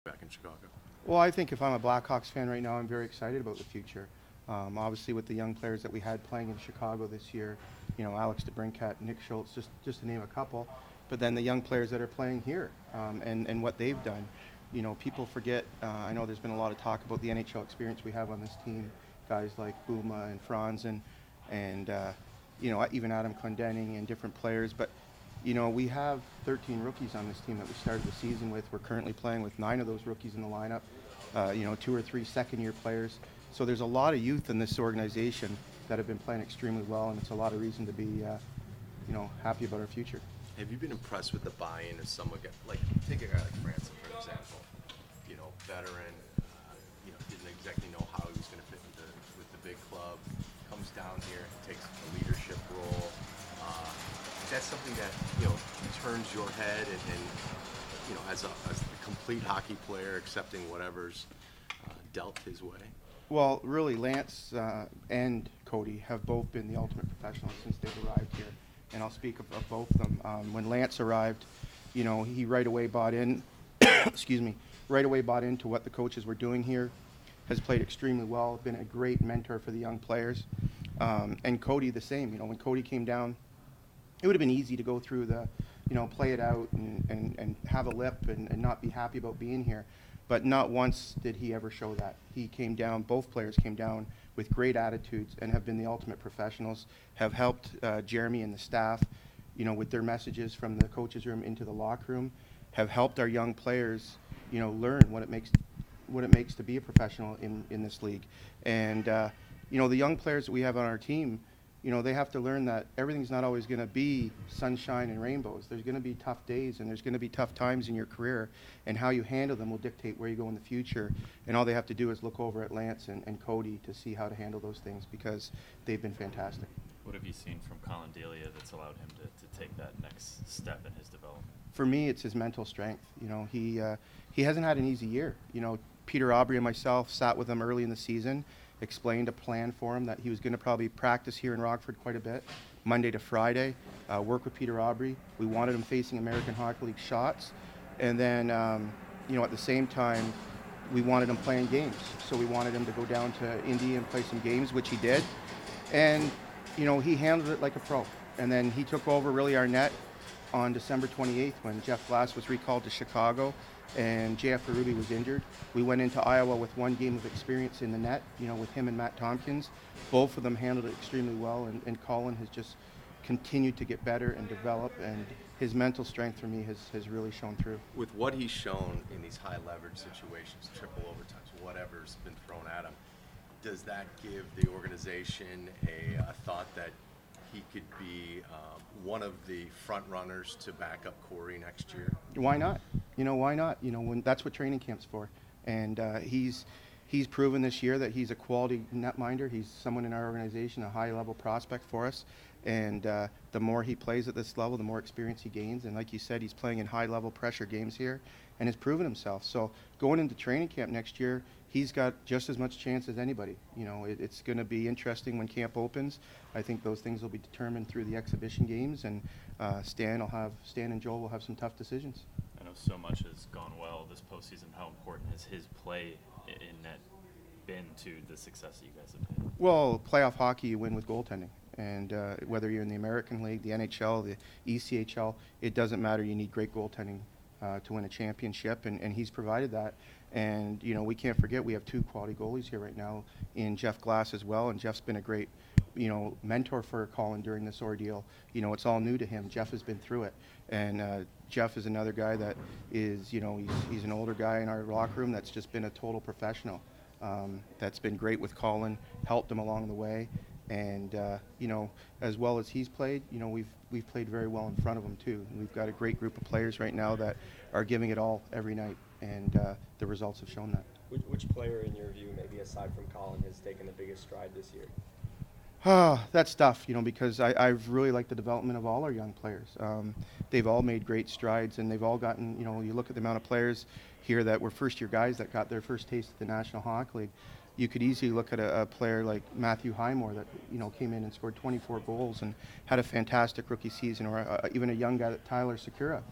back in Chicago? Well, I think if I'm a Blackhawks fan right now, I'm very excited about the future. Obviously, with the young players that we had playing in Chicago this year, Alex DeBrincat, Nick Schultz, just to name a couple. But then the young players that are playing here, and what they've done. People forget. I know there's been a lot of talk about the NHL experience we have on this team. Guys like Buma and Franz and even Adam Clendenning and different players. But we have 13 rookies on this team that we started the season with. We're currently playing with 9 of those rookies in the lineup. 2 or 3 second-year players. So there's a lot of youth in this organization that have been playing extremely well, and it's a lot of reason to be, happy about our future. Have you been impressed with the buy-in of someone, like take a guy like Francis, for example, veteran, didn't exactly know how he was going to fit with the big club, comes down here, takes a leadership role. That's something that, turns your head and as a complete hockey player, accepting whatever's dealt his way? Well, really, Lance and Cody have both been the ultimate professionals since they've arrived here, and I'll speak of both of them. When Lance arrived, he right away bought in, excuse me, right away bought into what the coaches were doing here, has played extremely well, been a great mentor for the young players. And Cody the same. When Cody came down, it would have been easy to go through the, play it out and have a lip and not be happy about being here. But not once did he ever show that. He came down, both players came down with great attitudes and have been the ultimate professionals, have helped Jeremy and the staff, with their messages from the coaches' room into the locker room, have helped our young players, learn what it makes to be a professional in this league. And, the young players that we have on our team, they have to learn that everything's not always going to be sunshine and rainbows. There's going to be tough days and there's going to be tough times in your career, and how you handle them will dictate where you go in the future. And all they have to do is look over at Lance and Cody to see how to handle those things, because they've been fantastic. What have you seen from Colin Delia that's allowed him to take that next step in his development? For me, it's his mental strength. He hasn't had an easy year. Peter Aubry and myself sat with him early in the season, explained a plan for him that he was going to probably practice here in Rockford quite a bit, Monday to Friday, work with Peter Aubry. We wanted him facing American Hockey League shots. And then, at the same time, we wanted him playing games. So we wanted him to go down to Indy and play some games, which he did. And, he handled it like a pro. And then he took over really our net on December 28th when Jeff Glass was recalled to Chicago and JF Berube was injured. We went into Iowa with 1 game of experience in the net, with him and Matt Tompkins. Both of them handled it extremely well, and Colin has just continued to get better and develop, and his mental strength for me has really shown through. With what he's shown in these high leverage situations, triple overtimes, whatever's been thrown at him, does that give the organization a thought that he could be one of the front runners to back up Corey next year? Why not? Why not? When that's what training camp's for. And he's proven this year that he's a quality netminder. He's someone in our organization, a high-level prospect for us. And the more he plays at this level, the more experience he gains. And like you said, he's playing in high-level pressure games here and has proven himself. So going into training camp next year, he's got just as much chance as anybody. It's going to be interesting when camp opens. I think those things will be determined through the exhibition games, and Stan and Joel will have some tough decisions. I know so much has gone well this postseason. How important has his play in net been to the success that you guys have had? Well, playoff hockey, you win with goaltending. And whether you're in the American League, the NHL, the ECHL, it doesn't matter. You need great goaltending to win a championship, and he's provided that. And, we can't forget we have 2 quality goalies here right now in Jeff Glass as well, and Jeff's been a great, mentor for Colin during this ordeal. It's all new to him. Jeff has been through it. And Jeff is another guy that is, he's an older guy in our locker room that's just been a total professional. That's been great with Colin, helped him along the way. And, as well as he's played, we've played very well in front of him too. And we've got a great group of players right now that are giving it all every night, and the results have shown that. Which player, in your view, maybe aside from Colin, has taken the biggest stride this year? That's tough, because I've really liked the development of all our young players. They've all made great strides, and they've all gotten, you look at the amount of players here that were first-year guys that got their first taste of the National Hockey League. You could easily look at a player like Matthew Highmore that came in and scored 24 goals and had a fantastic rookie season, or even a young guy, Tyler Sakura,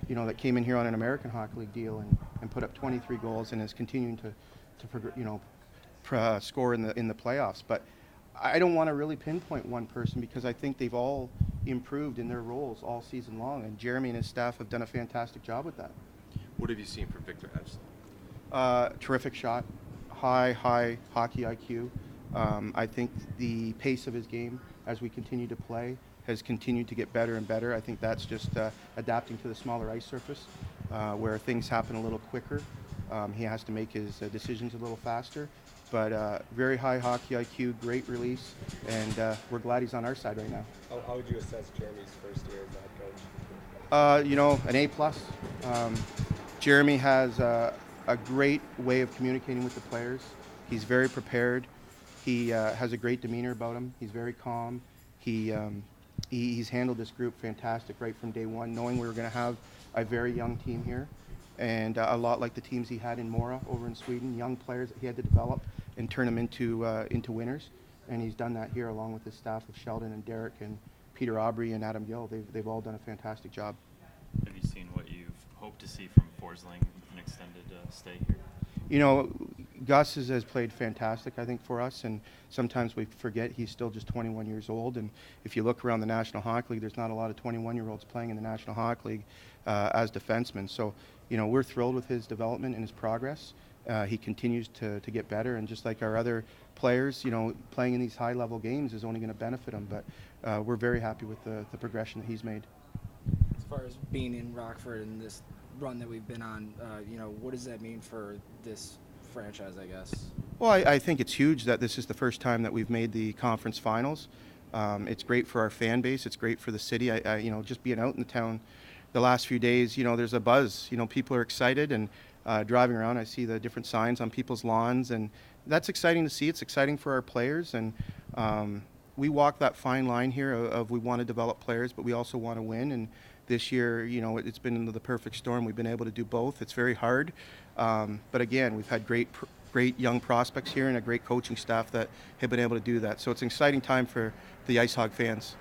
that came in here on an American Hockey League deal and put up 23 goals and is continuing to score in the playoffs. But I don't want to really pinpoint one person because I think they've all improved in their roles all season long, and Jeremy and his staff have done a fantastic job with that. What have you seen from Victor Edson? Terrific shot, high hockey IQ. I think the pace of his game as we continue to play has continued to get better and better. I think that's just adapting to the smaller ice surface where things happen a little quicker. He has to make his decisions a little faster. But very high hockey IQ, great release, and we're glad he's on our side right now. How would you assess Jeremy's first year as head coach? An A+. Jeremy has a great way of communicating with the players. He's very prepared. He has a great demeanor about him. He's very calm. He's handled this group fantastic right from day one, knowing we were going to have a very young team here, and a lot like the teams he had in Mora over in Sweden, young players that he had to develop and turn them into winners. And he's done that here along with his staff of Sheldon and Derek and Peter Aubry and Adam Gill. They've all done a fantastic job. Have you seen what you've hoped to see from Forsling with an extended stay here? Gus has played fantastic, I think, for us, and sometimes we forget he's still just 21 years old. And if you look around the National Hockey League, there's not a lot of 21-year-olds playing in the National Hockey League as defensemen. So, we're thrilled with his development and his progress. He continues to get better, and just like our other players, playing in these high-level games is only going to benefit him. But we're very happy with the progression that he's made. As far as being in Rockford and this run that we've been on, what does that mean for this franchise, I guess? Well, I think it's huge that this is the first time that we've made the conference finals. It's great for our fan base. It's great for the city. Just being out in the town the last few days, there's a buzz. People are excited, and driving around, I see the different signs on people's lawns, and that's exciting to see. It's exciting for our players, and we walk that fine line here of we want to develop players, but we also want to win. And this year, it's been the perfect storm. We've been able to do both. It's very hard. But again, we've had great young prospects here and a great coaching staff that have been able to do that. So it's an exciting time for the IceHog fans.